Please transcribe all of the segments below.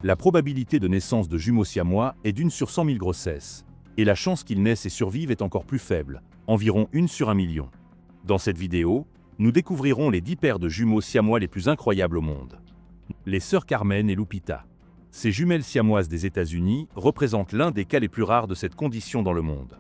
La probabilité de naissance de jumeaux siamois est d'1 sur 100 000 grossesses, et la chance qu'ils naissent et survivent est encore plus faible, environ 1 sur 1 million. Dans cette vidéo, nous découvrirons les 10 paires de jumeaux siamois les plus incroyables au monde. Les sœurs Carmen et Lupita. Ces jumelles siamoises des États-Unis représentent l'un des cas les plus rares de cette condition dans le monde.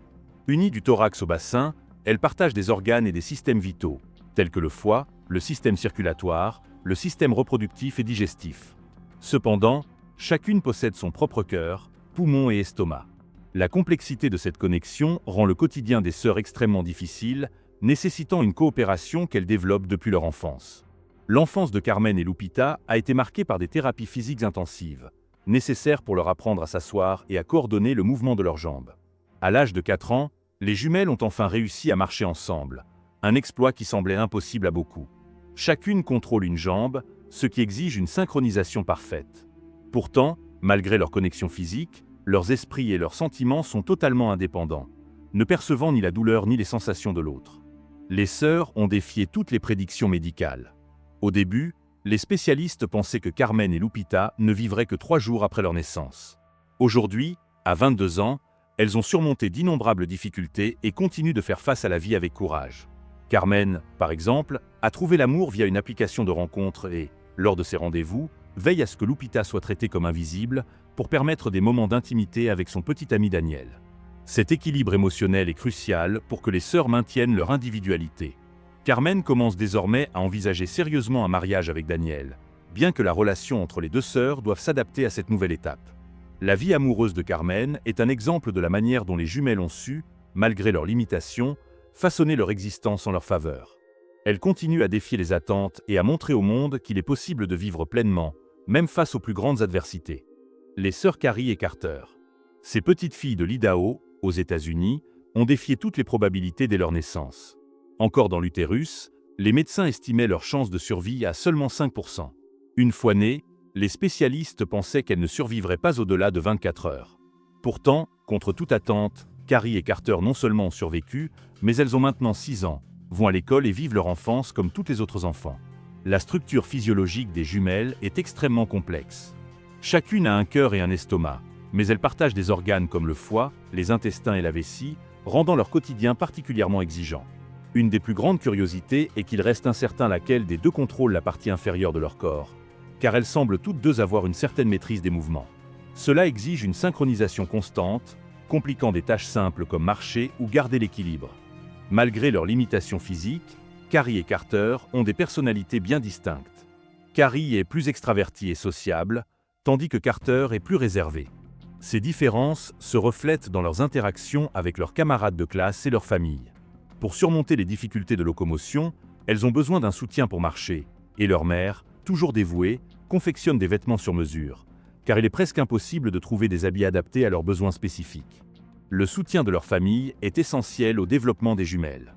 Unies du thorax au bassin, elles partagent des organes et des systèmes vitaux, tels que le foie, le système circulatoire, le système reproductif et digestif. Cependant, chacune possède son propre cœur, poumon et estomac. La complexité de cette connexion rend le quotidien des sœurs extrêmement difficile, nécessitant une coopération qu'elles développent depuis leur enfance. L'enfance de Carmen et Lupita a été marquée par des thérapies physiques intensives, nécessaires pour leur apprendre à s'asseoir et à coordonner le mouvement de leurs jambes. À l'âge de 4 ans, les jumelles ont enfin réussi à marcher ensemble, un exploit qui semblait impossible à beaucoup. Chacune contrôle une jambe, ce qui exige une synchronisation parfaite. Pourtant, malgré leur connexion physique, leurs esprits et leurs sentiments sont totalement indépendants, ne percevant ni la douleur ni les sensations de l'autre. Les sœurs ont défié toutes les prédictions médicales. Au début, les spécialistes pensaient que Carmen et Lupita ne vivraient que 3 jours après leur naissance. Aujourd'hui, à 22 ans, elles ont surmonté d'innombrables difficultés et continuent de faire face à la vie avec courage. Carmen, par exemple, a trouvé l'amour via une application de rencontre et, lors de ses rendez-vous, veille à ce que Lupita soit traitée comme invisible pour permettre des moments d'intimité avec son petit ami Daniel. Cet équilibre émotionnel est crucial pour que les sœurs maintiennent leur individualité. Carmen commence désormais à envisager sérieusement un mariage avec Daniel, bien que la relation entre les deux sœurs doive s'adapter à cette nouvelle étape. La vie amoureuse de Carmen est un exemple de la manière dont les jumelles ont su, malgré leurs limitations, façonner leur existence en leur faveur. Elle continue à défier les attentes et à montrer au monde qu'il est possible de vivre pleinement, même face aux plus grandes adversités. Les sœurs Carrie et Carter. Ces petites filles de l'Idaho, aux États-Unis, ont défié toutes les probabilités dès leur naissance. Encore dans l'utérus, les médecins estimaient leur chance de survie à seulement 5%. Une fois nées, les spécialistes pensaient qu'elles ne survivraient pas au-delà de 24 heures. Pourtant, contre toute attente, Carrie et Carter non seulement ont survécu, mais elles ont maintenant 6 ans, vont à l'école et vivent leur enfance comme tous les autres enfants. La structure physiologique des jumelles est extrêmement complexe. Chacune a un cœur et un estomac, mais elles partagent des organes comme le foie, les intestins et la vessie, rendant leur quotidien particulièrement exigeant. Une des plus grandes curiosités est qu'il reste incertain laquelle des deux contrôle la partie inférieure de leur corps, car elles semblent toutes deux avoir une certaine maîtrise des mouvements. Cela exige une synchronisation constante, compliquant des tâches simples comme marcher ou garder l'équilibre. Malgré leurs limitations physiques, Carrie et Carter ont des personnalités bien distinctes. Carrie est plus extravertie et sociable, tandis que Carter est plus réservé. Ces différences se reflètent dans leurs interactions avec leurs camarades de classe et leur famille. Pour surmonter les difficultés de locomotion, elles ont besoin d'un soutien pour marcher, et leur mère, toujours dévouée, confectionne des vêtements sur mesure, car il est presque impossible de trouver des habits adaptés à leurs besoins spécifiques. Le soutien de leur famille est essentiel au développement des jumelles.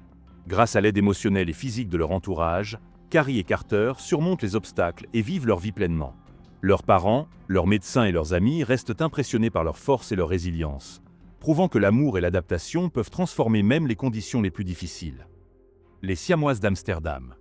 Grâce à l'aide émotionnelle et physique de leur entourage, Carrie et Carter surmontent les obstacles et vivent leur vie pleinement. Leurs parents, leurs médecins et leurs amis restent impressionnés par leur force et leur résilience, prouvant que l'amour et l'adaptation peuvent transformer même les conditions les plus difficiles. Les siamoises d'Amsterdam.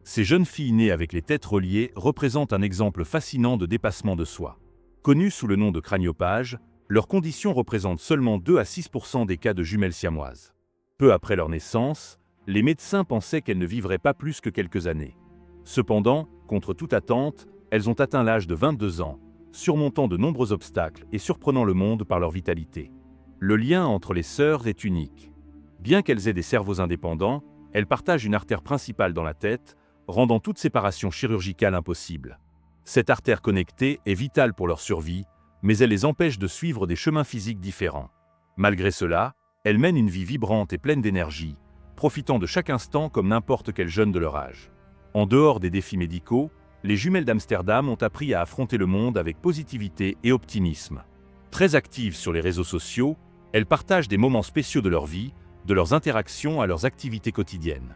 Ces jeunes filles nées avec les têtes reliées représentent un exemple fascinant de dépassement de soi. Connues sous le nom de craniophages, leurs conditions représentent seulement 2 à 6% des cas de jumelles siamoises. Peu après leur naissance, les médecins pensaient qu'elles ne vivraient pas plus que quelques années. Cependant, contre toute attente, elles ont atteint l'âge de 22 ans, surmontant de nombreux obstacles et surprenant le monde par leur vitalité. Le lien entre les sœurs est unique. Bien qu'elles aient des cerveaux indépendants, elles partagent une artère principale dans la tête, rendant toute séparation chirurgicale impossible. Cette artère connectée est vitale pour leur survie, mais elle les empêche de suivre des chemins physiques différents. Malgré cela, elles mènent une vie vibrante et pleine d'énergie, profitant de chaque instant comme n'importe quel jeune de leur âge. En dehors des défis médicaux, les jumelles d'Amsterdam ont appris à affronter le monde avec positivité et optimisme. Très actives sur les réseaux sociaux, elles partagent des moments spéciaux de leur vie, de leurs interactions à leurs activités quotidiennes.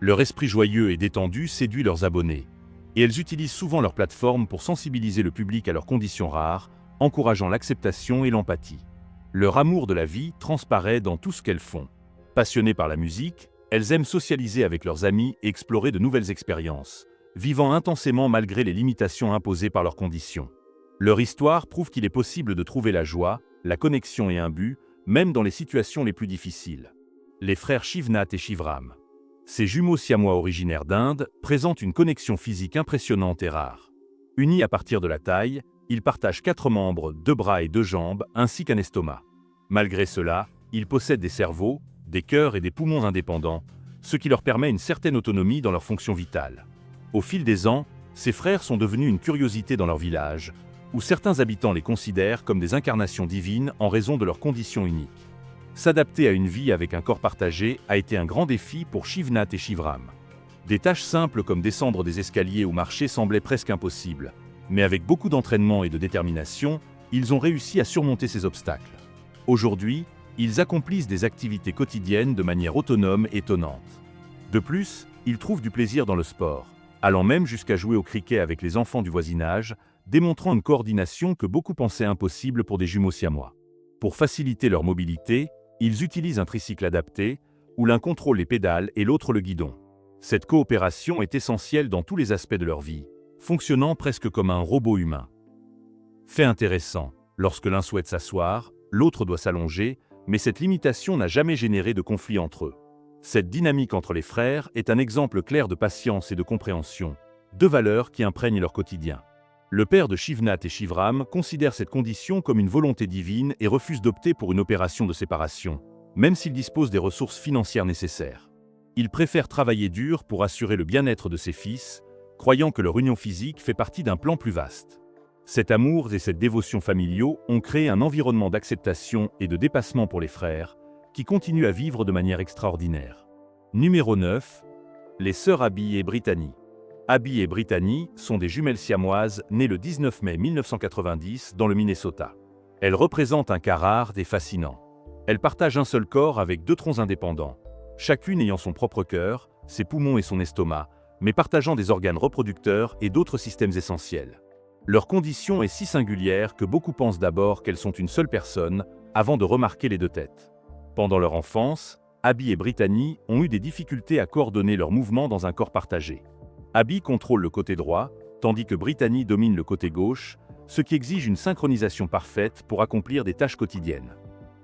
Leur esprit joyeux et détendu séduit leurs abonnés, et elles utilisent souvent leur plateforme pour sensibiliser le public à leurs conditions rares, encourageant l'acceptation et l'empathie. Leur amour de la vie transparaît dans tout ce qu'elles font. Passionnées par la musique, elles aiment socialiser avec leurs amis et explorer de nouvelles expériences, vivant intensément malgré les limitations imposées par leurs conditions. Leur histoire prouve qu'il est possible de trouver la joie, la connexion et un but, même dans les situations les plus difficiles. Les frères Shivnath et Shivram. Ces jumeaux siamois originaires d'Inde présentent une connexion physique impressionnante et rare. Unis à partir de la taille, ils partagent 4 membres, 2 bras et 2 jambes, ainsi qu'un estomac. Malgré cela, ils possèdent des cerveaux, des cœurs et des poumons indépendants, ce qui leur permet une certaine autonomie dans leurs fonctions vitales. Au fil des ans, ces frères sont devenus une curiosité dans leur village, où certains habitants les considèrent comme des incarnations divines en raison de leurs conditions uniques. S'adapter à une vie avec un corps partagé a été un grand défi pour Shivnath et Shivram. Des tâches simples comme descendre des escaliers ou marcher semblaient presque impossibles, mais avec beaucoup d'entraînement et de détermination, ils ont réussi à surmonter ces obstacles. Aujourd'hui, ils accomplissent des activités quotidiennes de manière autonome et étonnante. De plus, ils trouvent du plaisir dans le sport, allant même jusqu'à jouer au cricket avec les enfants du voisinage, démontrant une coordination que beaucoup pensaient impossible pour des jumeaux siamois. Pour faciliter leur mobilité, ils utilisent un tricycle adapté, où l'un contrôle les pédales et l'autre le guidon. Cette coopération est essentielle dans tous les aspects de leur vie, fonctionnant presque comme un robot humain. Fait intéressant, lorsque l'un souhaite s'asseoir, l'autre doit s'allonger, mais cette limitation n'a jamais généré de conflit entre eux. Cette dynamique entre les frères est un exemple clair de patience et de compréhension, 2 valeurs qui imprègnent leur quotidien. Le père de Shivnath et Shivram considère cette condition comme une volonté divine et refuse d'opter pour une opération de séparation, même s'il dispose des ressources financières nécessaires. Il préfère travailler dur pour assurer le bien-être de ses fils, croyant que leur union physique fait partie d'un plan plus vaste. Cet amour et cette dévotion familiaux ont créé un environnement d'acceptation et de dépassement pour les frères, qui continuent à vivre de manière extraordinaire. Numéro 9. Les sœurs Abby et Brittany. Abby et Brittany sont des jumelles siamoises nées le 19 mai 1990 dans le Minnesota. Elles représentent un cas rare et fascinant. Elles partagent un seul corps avec 2 troncs indépendants, chacune ayant son propre cœur, ses poumons et son estomac, mais partageant des organes reproducteurs et d'autres systèmes essentiels. Leur condition est si singulière que beaucoup pensent d'abord qu'elles sont une seule personne, avant de remarquer les 2 têtes. Pendant leur enfance, Abby et Brittany ont eu des difficultés à coordonner leurs mouvements dans un corps partagé. Abby contrôle le côté droit, tandis que Brittany domine le côté gauche, ce qui exige une synchronisation parfaite pour accomplir des tâches quotidiennes.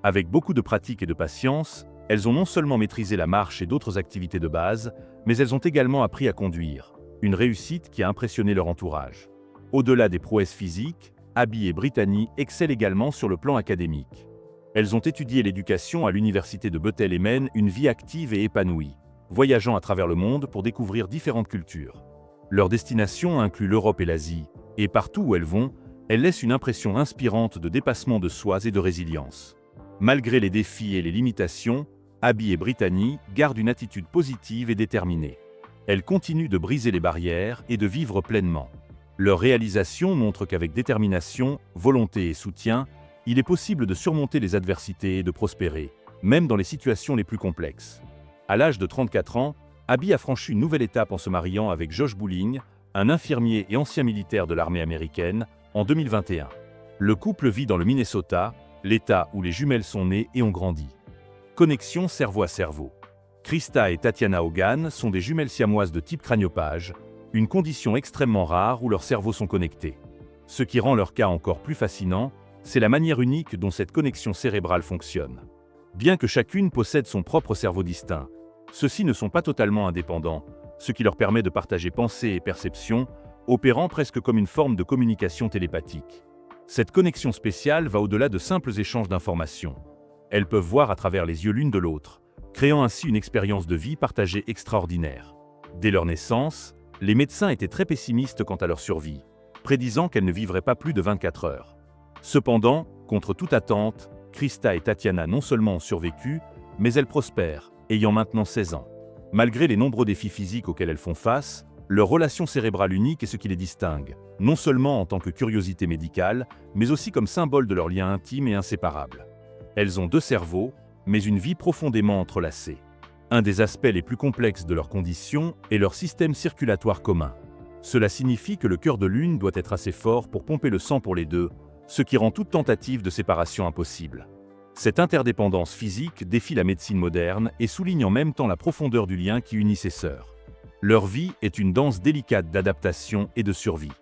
Avec beaucoup de pratique et de patience, elles ont non seulement maîtrisé la marche et d'autres activités de base, mais elles ont également appris à conduire, une réussite qui a impressionné leur entourage. Au-delà des prouesses physiques, Abby et Brittany excellent également sur le plan académique. Elles ont étudié l'éducation à l'université de Bethel et mènent une vie active et épanouie, voyageant à travers le monde pour découvrir différentes cultures. Leur destination inclut l'Europe et l'Asie, et partout où elles vont, elles laissent une impression inspirante de dépassement de soi et de résilience. Malgré les défis et les limitations, Abby et Brittany gardent une attitude positive et déterminée. Elles continuent de briser les barrières et de vivre pleinement. Leur réalisation montre qu'avec détermination, volonté et soutien, il est possible de surmonter les adversités et de prospérer, même dans les situations les plus complexes. À l'âge de 34 ans, Abby a franchi une nouvelle étape en se mariant avec Josh Bouling, un infirmier et ancien militaire de l'armée américaine, en 2021. Le couple vit dans le Minnesota, l'État où les jumelles sont nées et ont grandi. Connexion cerveau à cerveau. Krista et Tatiana Hogan sont des jumelles siamoises de type craniopage, une condition extrêmement rare où leurs cerveaux sont connectés. Ce qui rend leur cas encore plus fascinant, c'est la manière unique dont cette connexion cérébrale fonctionne. Bien que chacune possède son propre cerveau distinct, ceux-ci ne sont pas totalement indépendants, ce qui leur permet de partager pensée et perception, opérant presque comme une forme de communication télépathique. Cette connexion spéciale va au-delà de simples échanges d'informations. Elles peuvent voir à travers les yeux l'une de l'autre, créant ainsi une expérience de vie partagée extraordinaire. Dès leur naissance, les médecins étaient très pessimistes quant à leur survie, prédisant qu'elles ne vivraient pas plus de 24 heures. Cependant, contre toute attente, Krista et Tatiana non seulement ont survécu, mais elles prospèrent, ayant maintenant 16 ans. Malgré les nombreux défis physiques auxquels elles font face, leur relation cérébrale unique est ce qui les distingue, non seulement en tant que curiosité médicale, mais aussi comme symbole de leur lien intime et inséparable. Elles ont 2 cerveaux, mais une vie profondément entrelacée. Un des aspects les plus complexes de leur condition est leur système circulatoire commun. Cela signifie que le cœur de l'une doit être assez fort pour pomper le sang pour les 2, ce qui rend toute tentative de séparation impossible. Cette interdépendance physique défie la médecine moderne et souligne en même temps la profondeur du lien qui unit ces sœurs. Leur vie est une danse délicate d'adaptation et de survie.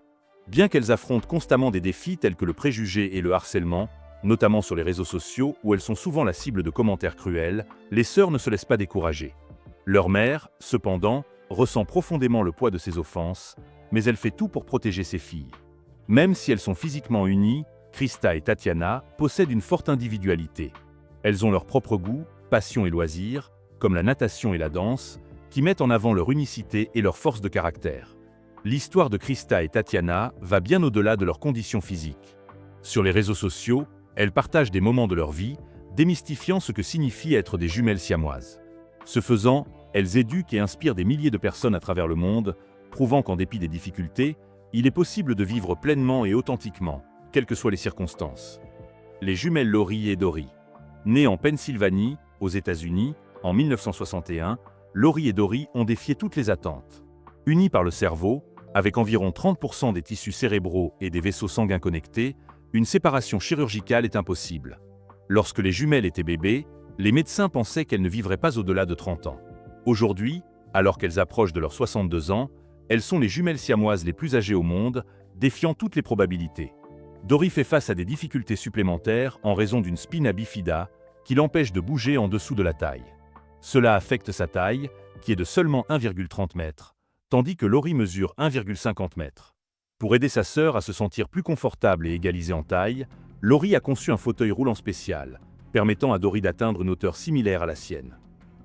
Bien qu'elles affrontent constamment des défis tels que le préjugé et le harcèlement, notamment sur les réseaux sociaux où elles sont souvent la cible de commentaires cruels, les sœurs ne se laissent pas décourager. Leur mère, cependant, ressent profondément le poids de ces offenses, mais elle fait tout pour protéger ses filles. Même si elles sont physiquement unies, Krista et Tatiana possèdent une forte individualité. Elles ont leur propre goût, passions et loisirs, comme la natation et la danse, qui mettent en avant leur unicité et leur force de caractère. L'histoire de Krista et Tatiana va bien au-delà de leurs conditions physiques. Sur les réseaux sociaux, elles partagent des moments de leur vie, démystifiant ce que signifie être des jumelles siamoises. Ce faisant, elles éduquent et inspirent des milliers de personnes à travers le monde, prouvant qu'en dépit des difficultés, il est possible de vivre pleinement et authentiquement, quelles que soient les circonstances. Les jumelles Lori et Dory. Nées en Pennsylvanie, aux États-Unis, en 1961, Lori et Dory ont défié toutes les attentes. Unies par le cerveau, avec environ 30% des tissus cérébraux et des vaisseaux sanguins connectés, une séparation chirurgicale est impossible. Lorsque les jumelles étaient bébés, les médecins pensaient qu'elles ne vivraient pas au-delà de 30 ans. Aujourd'hui, alors qu'elles approchent de leurs 62 ans, elles sont les jumelles siamoises les plus âgées au monde, défiant toutes les probabilités. Dory fait face à des difficultés supplémentaires en raison d'une spina bifida qui l'empêche de bouger en dessous de la taille. Cela affecte sa taille, qui est de seulement 1,30 m, tandis que Lori mesure 1,50 m. Pour aider sa sœur à se sentir plus confortable et égalisée en taille, Lori a conçu un fauteuil roulant spécial, permettant à Dory d'atteindre une hauteur similaire à la sienne.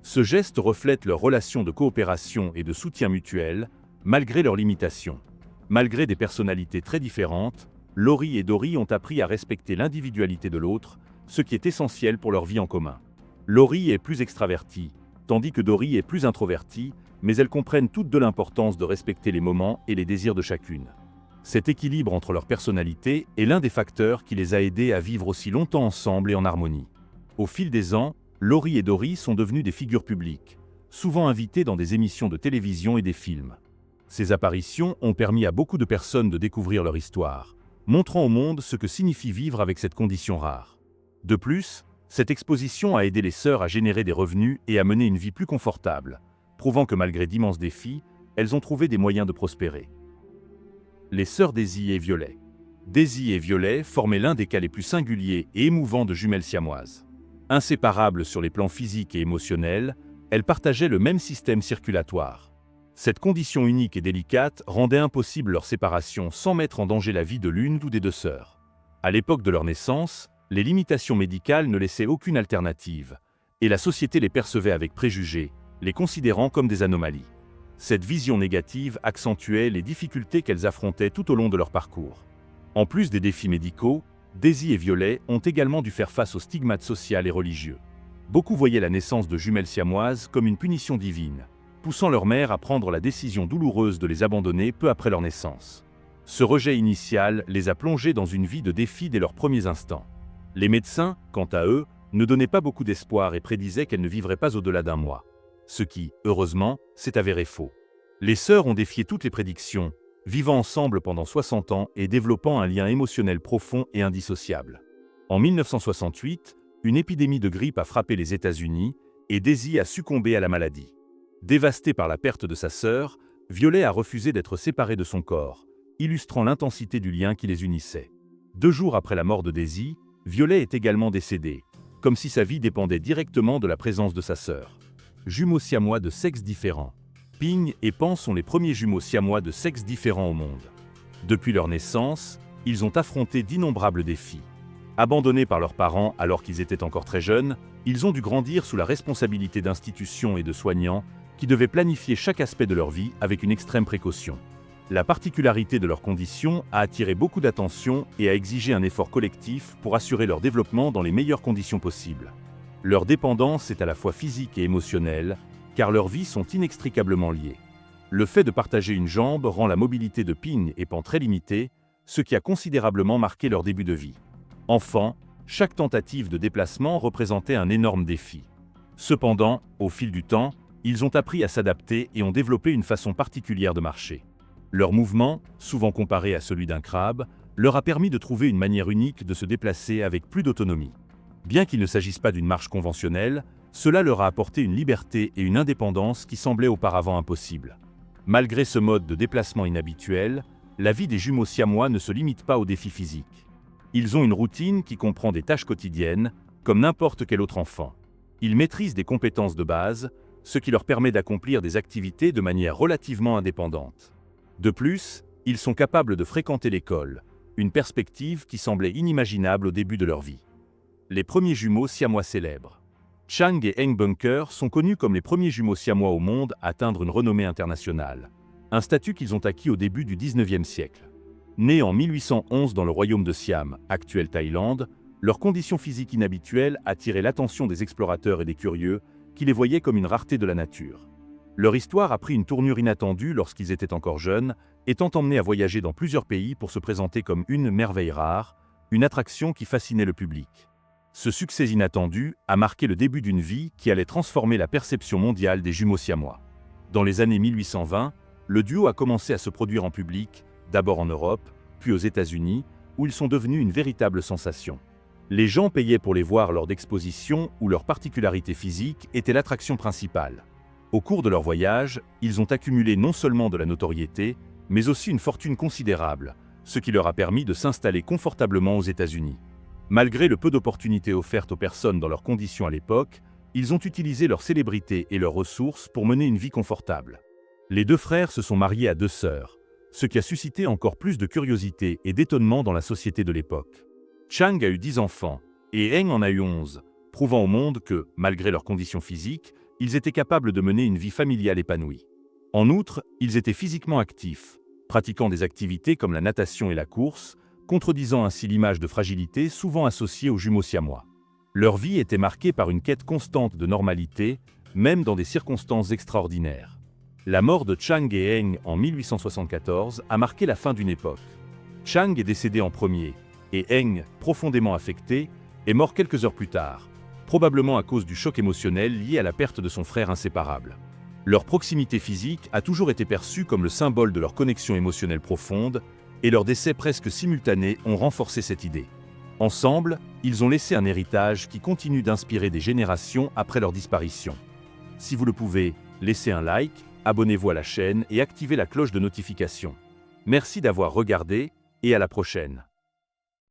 Ce geste reflète leur relation de coopération et de soutien mutuel, malgré leurs limitations. Malgré des personnalités très différentes, Lori et Dory ont appris à respecter l'individualité de l'autre, ce qui est essentiel pour leur vie en commun. Lori est plus extravertie, tandis que Dory est plus introvertie, mais elles comprennent toutes de l'importance de respecter les moments et les désirs de chacune. Cet équilibre entre leurs personnalités est l'un des facteurs qui les a aidées à vivre aussi longtemps ensemble et en harmonie. Au fil des ans, Lori et Dory sont devenues des figures publiques, souvent invitées dans des émissions de télévision et des films. Ces apparitions ont permis à beaucoup de personnes de découvrir leur histoire, montrant au monde ce que signifie vivre avec cette condition rare. De plus, cette exposition a aidé les sœurs à générer des revenus et à mener une vie plus confortable, prouvant que malgré d'immenses défis, elles ont trouvé des moyens de prospérer. Les sœurs Daisy et Violet. Daisy et Violet formaient l'un des cas les plus singuliers et émouvants de jumelles siamoises. Inséparables sur les plans physiques et émotionnels, elles partageaient le même système circulatoire. Cette condition unique et délicate rendait impossible leur séparation sans mettre en danger la vie de l'une ou des deux sœurs. À l'époque de leur naissance, les limitations médicales ne laissaient aucune alternative, et la société les percevait avec préjugés, les considérant comme des anomalies. Cette vision négative accentuait les difficultés qu'elles affrontaient tout au long de leur parcours. En plus des défis médicaux, Daisy et Violet ont également dû faire face aux stigmates sociaux et religieux. Beaucoup voyaient la naissance de jumelles siamoises comme une punition divine, poussant leur mère à prendre la décision douloureuse de les abandonner peu après leur naissance. Ce rejet initial les a plongées dans une vie de défis dès leurs premiers instants. Les médecins, quant à eux, ne donnaient pas beaucoup d'espoir et prédisaient qu'elles ne vivraient pas au-delà d'un mois. Ce qui, heureusement, s'est avéré faux. Les sœurs ont défié toutes les prédictions, vivant ensemble pendant 60 ans et développant un lien émotionnel profond et indissociable. En 1968, une épidémie de grippe a frappé les États-Unis et Daisy a succombé à la maladie. Dévastée par la perte de sa sœur, Violet a refusé d'être séparée de son corps, illustrant l'intensité du lien qui les unissait. 2 jours après la mort de Daisy, Violet est également décédée, comme si sa vie dépendait directement de la présence de sa sœur. Jumeaux siamois de sexes différents. Ping et Pan sont les premiers jumeaux siamois de sexes différents au monde. Depuis leur naissance, ils ont affronté d'innombrables défis. Abandonnés par leurs parents alors qu'ils étaient encore très jeunes, ils ont dû grandir sous la responsabilité d'institutions et de soignants qui devaient planifier chaque aspect de leur vie avec une extrême précaution. La particularité de leurs conditions a attiré beaucoup d'attention et a exigé un effort collectif pour assurer leur développement dans les meilleures conditions possibles. Leur dépendance est à la fois physique et émotionnelle, car leurs vies sont inextricablement liées. Le fait de partager une jambe rend la mobilité de Ping et Pan très limitée, ce qui a considérablement marqué leur début de vie. Enfant, chaque tentative de déplacement représentait un énorme défi. Cependant, au fil du temps, ils ont appris à s'adapter et ont développé une façon particulière de marcher. Leur mouvement, souvent comparé à celui d'un crabe, leur a permis de trouver une manière unique de se déplacer avec plus d'autonomie. Bien qu'il ne s'agisse pas d'une marche conventionnelle, cela leur a apporté une liberté et une indépendance qui semblaient auparavant impossibles. Malgré ce mode de déplacement inhabituel, la vie des jumeaux siamois ne se limite pas aux défis physiques. Ils ont une routine qui comprend des tâches quotidiennes, comme n'importe quel autre enfant. Ils maîtrisent des compétences de base, ce qui leur permet d'accomplir des activités de manière relativement indépendante. De plus, ils sont capables de fréquenter l'école, une perspective qui semblait inimaginable au début de leur vie. Les premiers jumeaux siamois célèbres. Chang et Eng Bunker sont connus comme les premiers jumeaux siamois au monde à atteindre une renommée internationale, un statut qu'ils ont acquis au début du XIXe siècle. Nés en 1811 dans le royaume de Siam, actuelle Thaïlande, leur condition physique inhabituelle attirait l'attention des explorateurs et des curieux qui les voyaient comme une rareté de la nature. Leur histoire a pris une tournure inattendue lorsqu'ils étaient encore jeunes, étant emmenés à voyager dans plusieurs pays pour se présenter comme une merveille rare, une attraction qui fascinait le public. Ce succès inattendu a marqué le début d'une vie qui allait transformer la perception mondiale des jumeaux siamois. Dans les années 1820, le duo a commencé à se produire en public, d'abord en Europe, puis aux États-Unis, où ils sont devenus une véritable sensation. Les gens payaient pour les voir lors d'expositions où leur particularité physique était l'attraction principale. Au cours de leur voyage, ils ont accumulé non seulement de la notoriété, mais aussi une fortune considérable, ce qui leur a permis de s'installer confortablement aux États-Unis. Malgré le peu d'opportunités offertes aux personnes dans leurs conditions à l'époque, ils ont utilisé leur célébrité et leurs ressources pour mener une vie confortable. Les deux frères se sont mariés à deux sœurs, ce qui a suscité encore plus de curiosité et d'étonnement dans la société de l'époque. Chang a eu 10 enfants, et Eng en a eu 11, prouvant au monde que, malgré leurs conditions physiques, ils étaient capables de mener une vie familiale épanouie. En outre, ils étaient physiquement actifs, pratiquant des activités comme la natation et la course, contredisant ainsi l'image de fragilité souvent associée aux jumeaux siamois. Leur vie était marquée par une quête constante de normalité, même dans des circonstances extraordinaires. La mort de Chang et Eng en 1874 a marqué la fin d'une époque. Chang est décédé en premier, et Eng, profondément affecté, est mort quelques heures plus tard, probablement à cause du choc émotionnel lié à la perte de son frère inséparable. Leur proximité physique a toujours été perçue comme le symbole de leur connexion émotionnelle profonde, et leurs décès presque simultanés ont renforcé cette idée. Ensemble, ils ont laissé un héritage qui continue d'inspirer des générations après leur disparition. Si vous le pouvez, laissez un like, abonnez-vous à la chaîne et activez la cloche de notification. Merci d'avoir regardé, et à la prochaine.